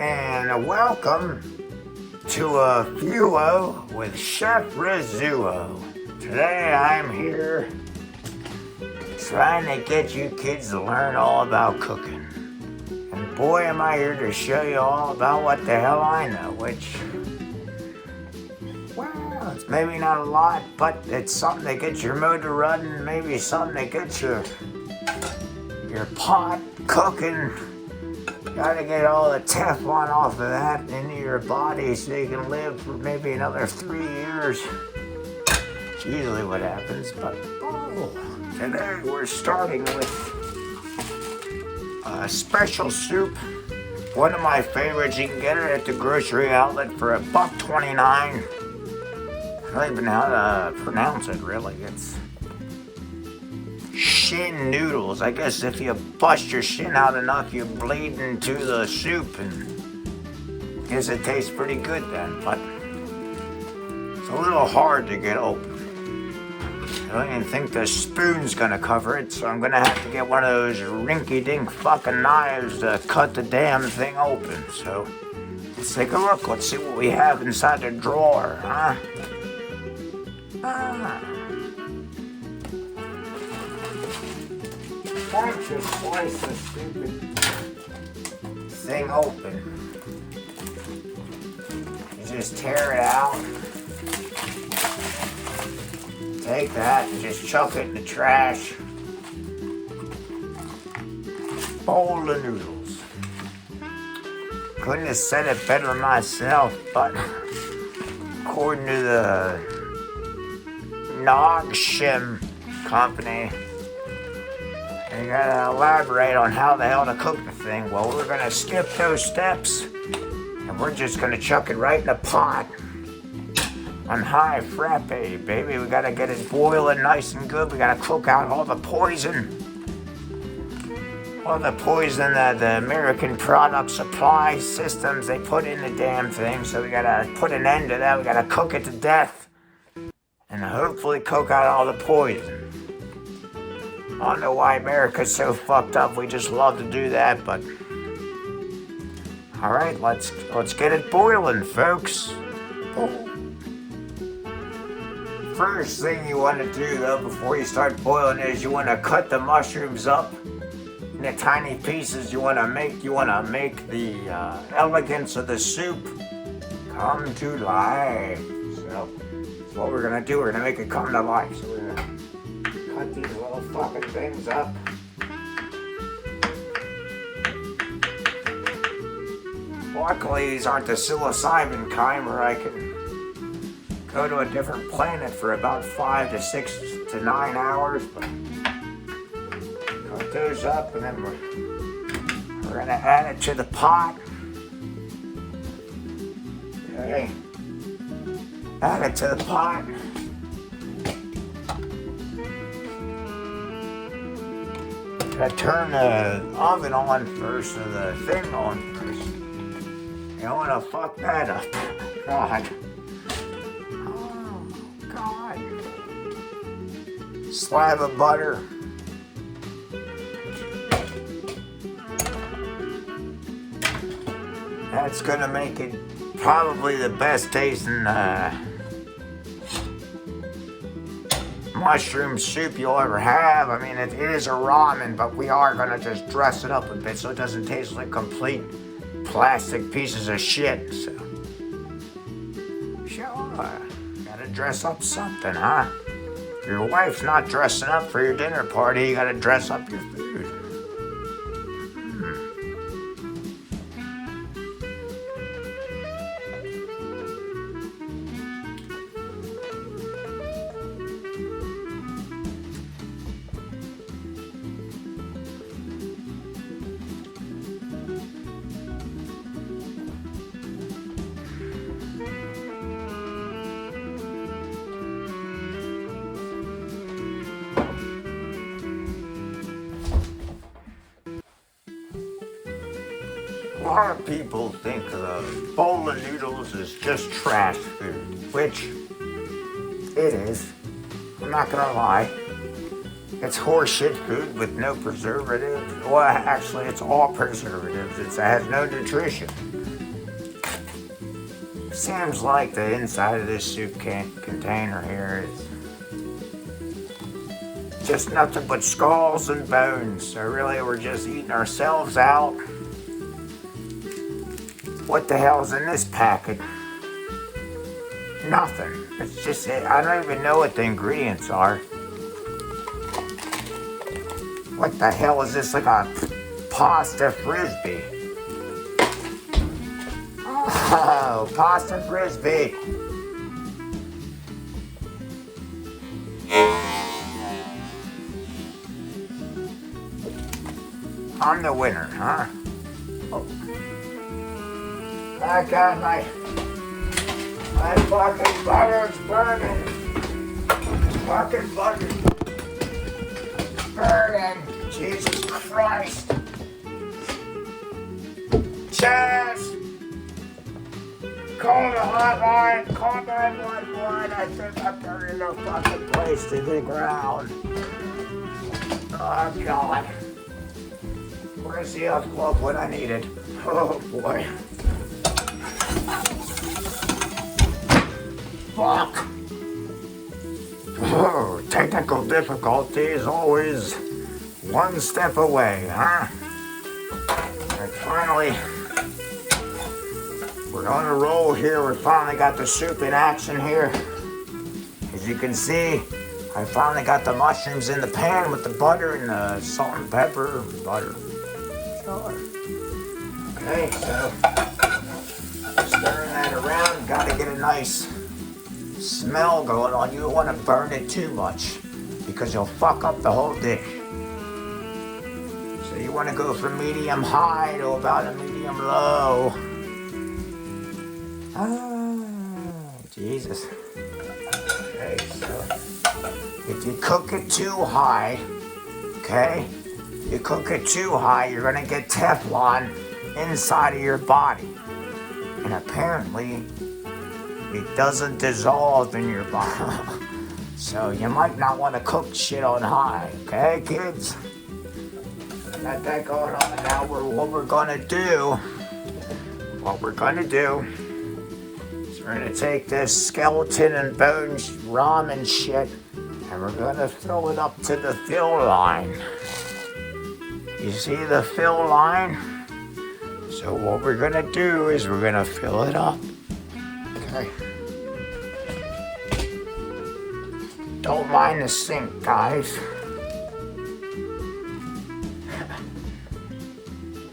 and welcome to a Fuo with Chef Rizzuo. Today I'm here trying to get you kids to learn all about cooking. And boy, am I here to show you all about what the hell I know, which, well, it's maybe not a lot, but it's something that gets your motor running, maybe something that gets your pot cooking. Gotta get all the Teflon off of that into your body so you can live for maybe another 3 years. It's usually what happens, but today we're starting with a special soup. One of my favorites. You can get it at the grocery outlet for $1.29. I don't even know how to pronounce it really. It's shin noodles. I guess if you bust your shin out enough, you bleed into the soup, and I guess it tastes pretty good then, but it's a little hard to get open. I don't even think the spoon's gonna cover it, so I'm gonna have to get one of those rinky-dink fucking knives to cut the damn thing open. So let's take a look. Let's see what we have inside the drawer, huh? Can't you slice the stupid thing open? You just tear it out. Take that and just chuck it in the trash. Bowl of noodles. Couldn't have said it better myself, but according to the Shim company, you gotta elaborate on how the hell to cook the thing. Well, we're gonna skip those steps, and we're just gonna chuck it right in the pot on high frappe, baby. We gotta get it boiling nice and good. We gotta cook out all the poison that the American product supply systems they put in the damn thing. So we gotta put an end to that. We gotta cook it to death, and hopefully cook out all the poison. I don't know why America's so fucked up. We just love to do that, but all right, let's get it boiling, folks. First thing you want to do though before you start boiling is you want to cut the mushrooms up into tiny pieces. You want to make the elegance of the soup come to life. So that's what we're gonna do. We're gonna make it come to life. So we're gonna cut these little fucking things up. Luckily, these aren't the psilocybin kind where I can go to a different planet for about 5 to 6 to 9 hours. But cut those up, and then we're gonna add it to the pot. Okay, add it to the pot. Gotta turn the oven on first, or the thing on first. You don't wanna fuck that up. God. Oh, God. Slab of butter. That's gonna make it probably the best tasting mushroom soup you'll ever have. I mean, it is a ramen, but we are gonna just dress it up a bit so it doesn't taste like complete plastic pieces of shit. So, sure, gotta dress up something, huh? If your wife's not dressing up for your dinner party, you gotta dress up your food. A lot of people think a bowl of noodles is just trash food, which it is. I'm not gonna lie. It's horseshit food with no preservatives. Well, actually, it's all preservatives. It has no nutrition. Seems like the inside of this soup container here is just nothing but skulls and bones. So really we're just eating ourselves out. What the hell's in this packet? Nothing. It's just, I don't even know what the ingredients are. What the hell is this, like a pasta frisbee? Oh, pasta frisbee. I'm the winner, huh? Oh. I got my fucking butter's burning. Fucking butter's burning. Jesus Christ. Chaz! Call the hotline. Call 911. I think I'm burning the fucking place to the ground. Oh, God. Where's the other glove when I need it? Oh, boy. Fuck. Oh, technical difficulties always one step away, huh? And finally, we're on a roll here. We finally got the soup in action here. As you can see, I finally got the mushrooms in the pan with the butter and the salt and pepper butter. Okay, so stirring that around, gotta get a nice smell going on. You don't want to burn it too much because you'll fuck up the whole dish. So you want to go from medium high to about a medium low. Oh, Jesus. Okay, so if you cook it too high, okay, you cook it too high, you're gonna get Teflon inside of your body. And apparently, it doesn't dissolve in your body. So you might not want to cook shit on high, okay, kids? Got that going on. Now what we're gonna do is we're gonna take this skeleton and bones ramen shit and we're gonna fill it up to the fill line. You see the fill line? So what we're gonna do is we're gonna fill it up. Okay. Don't mind the sink, guys.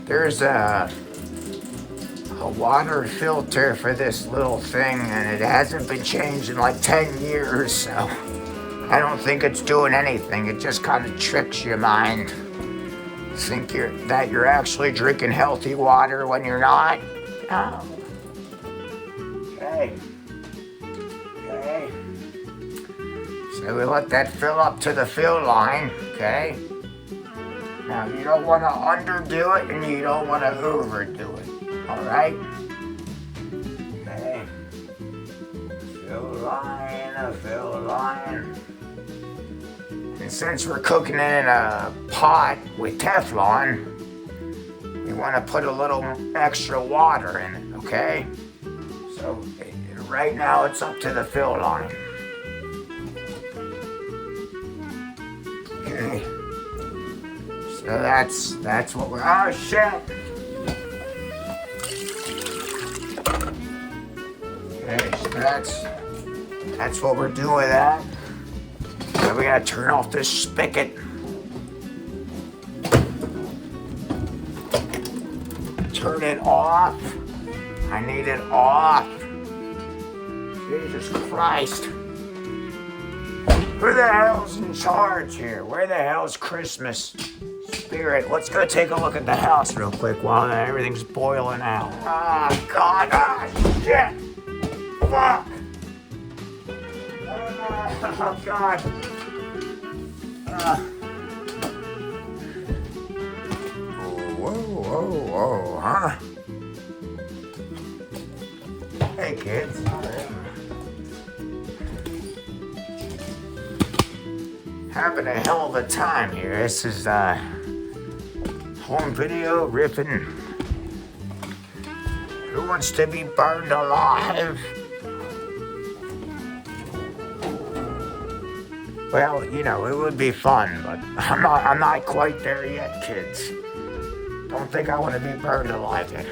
There's a water filter for this little thing and it hasn't been changed in like 10 years, so I don't think it's doing anything. It just kind of tricks your mind. Think that you're actually drinking healthy water when you're not. Oh. Okay. So we let that fill up to the fill line, okay? Now you don't want to underdo it and you don't want to overdo it, all right? Okay. Fill line. And since we're cooking it in a pot with Teflon, we want to put a little extra water in it, okay? So right now it's up to the fill line. Okay. So that's what we're, oh shit! Okay, so that's what we're doing with that. So we gotta turn off this spigot. Turn it off. I need it off. Jesus Christ. Who the hell's in charge here? Where the hell's Christmas spirit? Let's go take a look at the house real quick while everything's boiling out. Oh, God. Oh, shit. Fuck. Oh, God. Whoa, huh? Hey, kids. Having a hell of a time here. This is home video ripping Who wants to be burned alive? Well, you know, it would be fun, but I'm not quite there yet, kids. Don't think I want to be burned alive yet.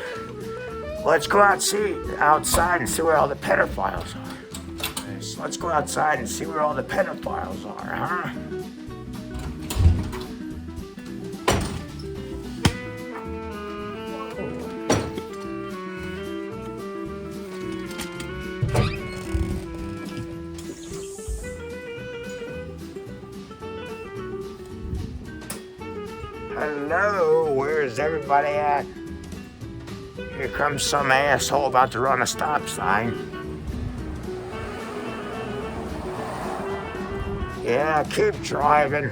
Let's go outside and see where all the pedophiles are. Yes, let's go outside and see where all the pedophiles are, huh? Hello, where's everybody at? Here comes some asshole about to run a stop sign. Yeah, keep driving.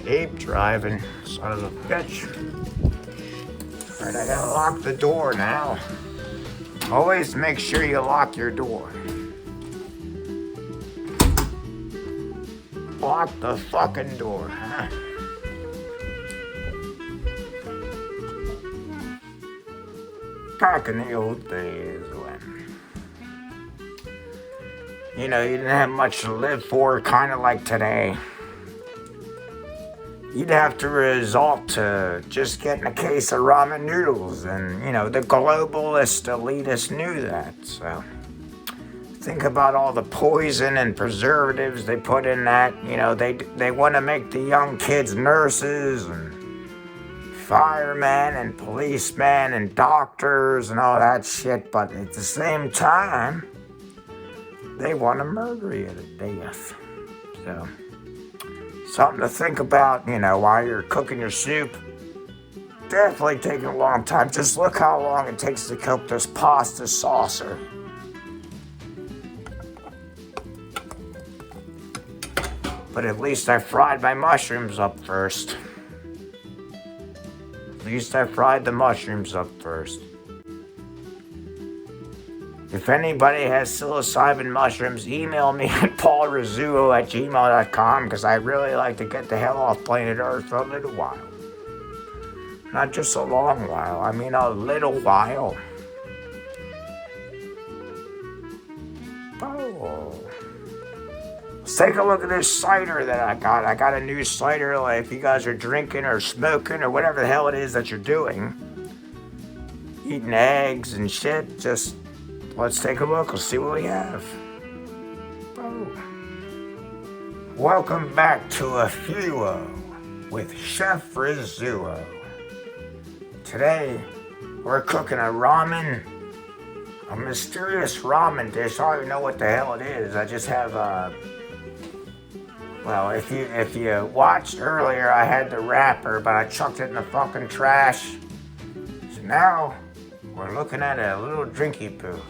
Keep driving, son of a bitch. Alright, I gotta lock the door now. Always make sure you lock your door. Lock the fucking door, huh? Back in the old days when, you know, you didn't have much to live for, kind of like today. You'd have to resort to just getting a case of ramen noodles, and, you know, the globalist elitists knew that, so. Think about all the poison and preservatives they put in that. You know, they want to make the young kids nurses and firemen and policemen and doctors and all that shit, but at the same time, they want to murder you to death. So, something to think about, you know, while you're cooking your soup. Definitely taking a long time. Just look how long it takes to cook this pasta saucer. But at least I fried my mushrooms up first. At least I fried the mushrooms up first. If anybody has psilocybin mushrooms, email me at paulrizzuo@gmail.com, because I really like to get the hell off planet Earth for a little while. Not just a long while, I mean a little while. Oh. Let's take a look at this cider that I got. I got a new cider. Like, if you guys are drinking or smoking or whatever the hell it is that you're doing, eating eggs and shit, just let's take a look. Let's see what we have. Oh. Welcome back to A Fuo with Chef Rizzuo. Today, we're cooking a ramen, a mysterious ramen dish. I don't even know what the hell it is. I just have well, if you watched earlier, I had the wrapper, but I chucked it in the fucking trash. So now, we're looking at a little drinky poo.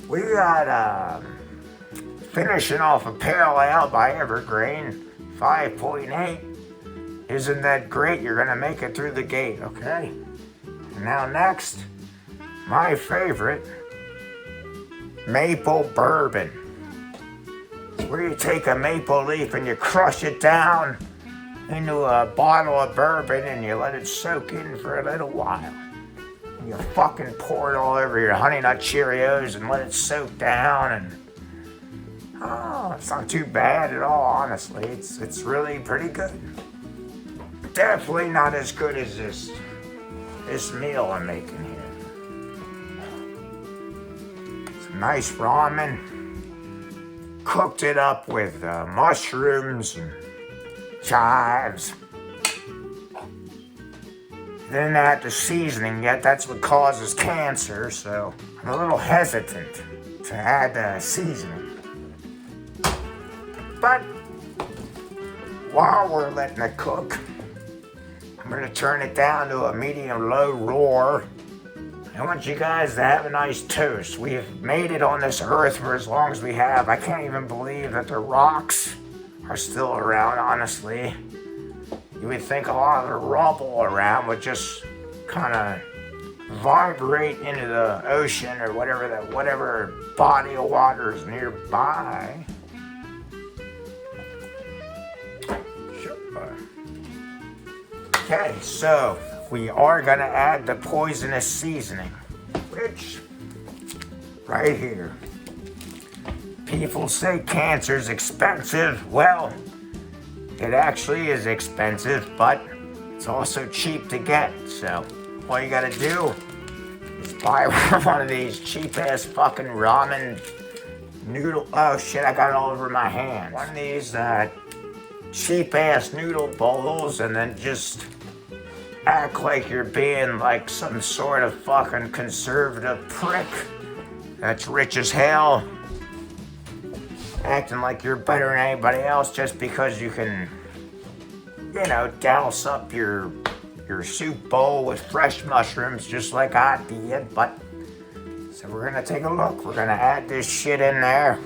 We got, finishing off a pale ale by Evergreen, 5.8. Isn't that great? You're gonna make it through the gate, okay? And now next, my favorite, maple bourbon. Where you take a maple leaf and you crush it down into a bottle of bourbon and you let it soak in for a little while. You fucking pour it all over your Honey Nut Cheerios and let it soak down, and oh, it's not too bad at all, honestly. It's really pretty good. Definitely not as good as this meal I'm making here. It's a nice ramen. Cooked it up with mushrooms and chives. Didn't add the seasoning yet. That's what causes cancer, so I'm a little hesitant to add the seasoning. But while we're letting it cook, I'm going to turn it down to a medium-low roar. I want you guys to have a nice toast. We've made it on this earth for as long as we have. I can't even believe that the rocks are still around, honestly. You would think a lot of the rubble around would just kind of vibrate into the ocean or whatever body of water is nearby. Sure. Okay, so we are gonna add the poisonous seasoning, which, right here. People say cancer's expensive. Well, it actually is expensive, but it's also cheap to get. So all you gotta do is buy one of these cheap-ass fucking ramen noodle. Oh shit, I got it all over my hands. One of these cheap-ass noodle bowls, and then just act like you're being like some sort of fucking conservative prick that's rich as hell, acting like you're better than anybody else just because you can, douse up your soup bowl with fresh mushrooms just like I did. But so we're gonna take a look. We're gonna add this shit in there.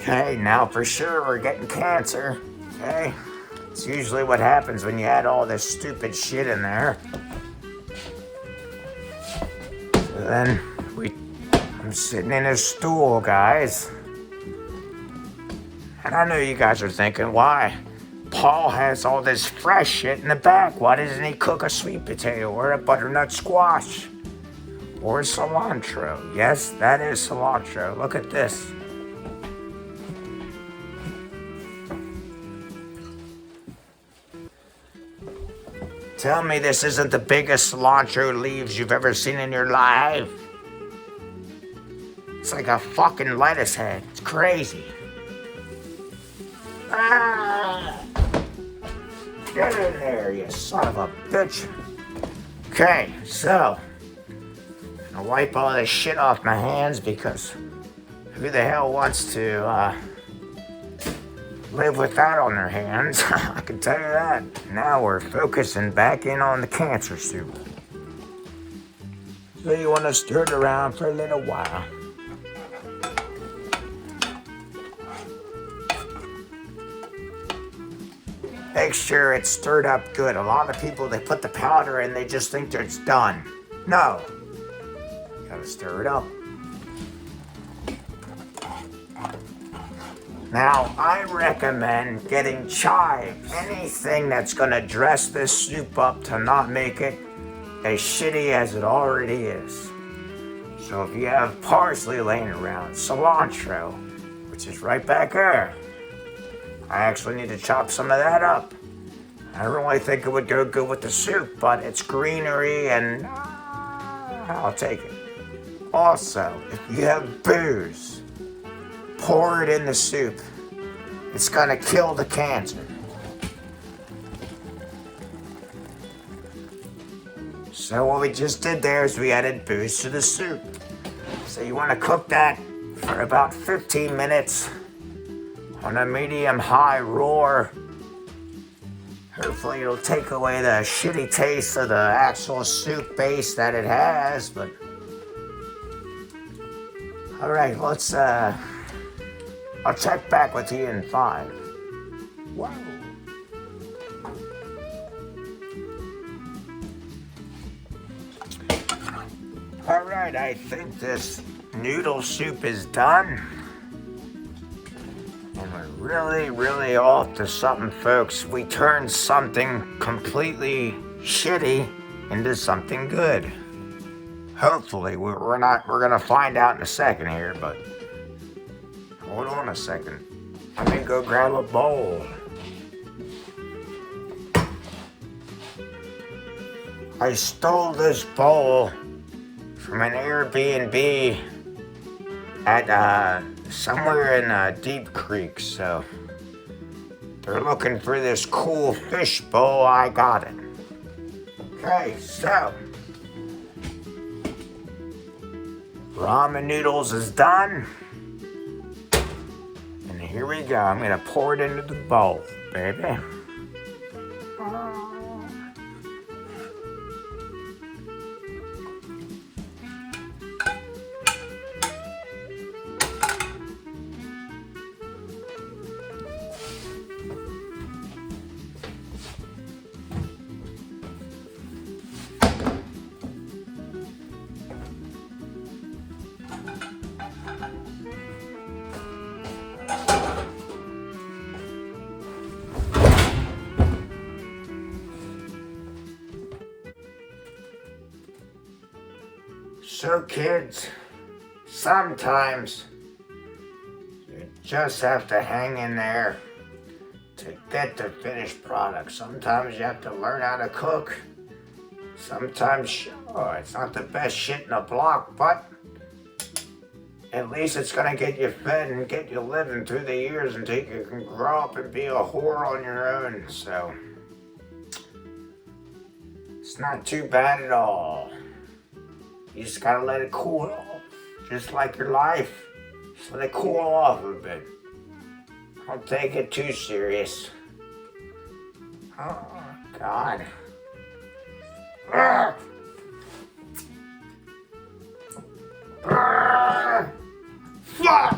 Okay, now for sure we're getting cancer. Okay, it's usually what happens when you add all this stupid shit in there. So then I'm sitting in a stool, guys. And I know you guys are thinking, why? Paul has all this fresh shit in the back. Why doesn't he cook a sweet potato or a butternut squash? Or cilantro? Yes, that is cilantro. Look at this. Tell me this isn't the biggest cilantro leaves you've ever seen in your life. It's like a fucking lettuce head. It's crazy. Ah! Get in there, you son of a bitch. Okay, so I'm gonna wipe all this shit off my hands because who the hell wants to live with that on their hands? I can tell you that. Now we're focusing back in on the cancer soup. So you want to stir it around for a little while. Make sure it's stirred up good. A lot of people, they put the powder in, they just think that it's done. No. You gotta stir it up. Now, I recommend getting chives. Anything that's gonna dress this soup up to not make it as shitty as it already is. So if you have parsley laying around, cilantro, which is right back there, I actually need to chop some of that up. I don't really think it would go good with the soup, but it's greenery and I'll take it. Also, if you have booze, pour it in the soup. It's gonna kill the cancer. So what we just did there is we added booze to the soup. So you wanna cook that for about 15 minutes. On a medium-high roar. Hopefully it'll take away the shitty taste of the actual soup base that it has, but... Alright, let's, I'll check back with you in 5. Wow. Alright, I think this noodle soup is done. And we're really, really off to something, folks. We turned something completely shitty into something good. Hopefully, we're gonna find out in a second here, but hold on a second. Let me go grab a bowl. I stole this bowl from an Airbnb at somewhere in Deep Creek, so they're looking for this cool fish bowl. I got it. Okay, so ramen noodles is done, and here we go. I'm gonna pour it into the bowl, baby. So kids, sometimes you just have to hang in there to get the finished product. Sometimes you have to learn how to cook. Sometimes, it's not the best shit in the block, but at least it's gonna get you fed and get you living through the years until you can grow up and be a whore on your own. So, it's not too bad at all. You just gotta let it cool off. Just like your life. Just let it cool off a bit. Don't take it too serious. Oh, God. Fuck!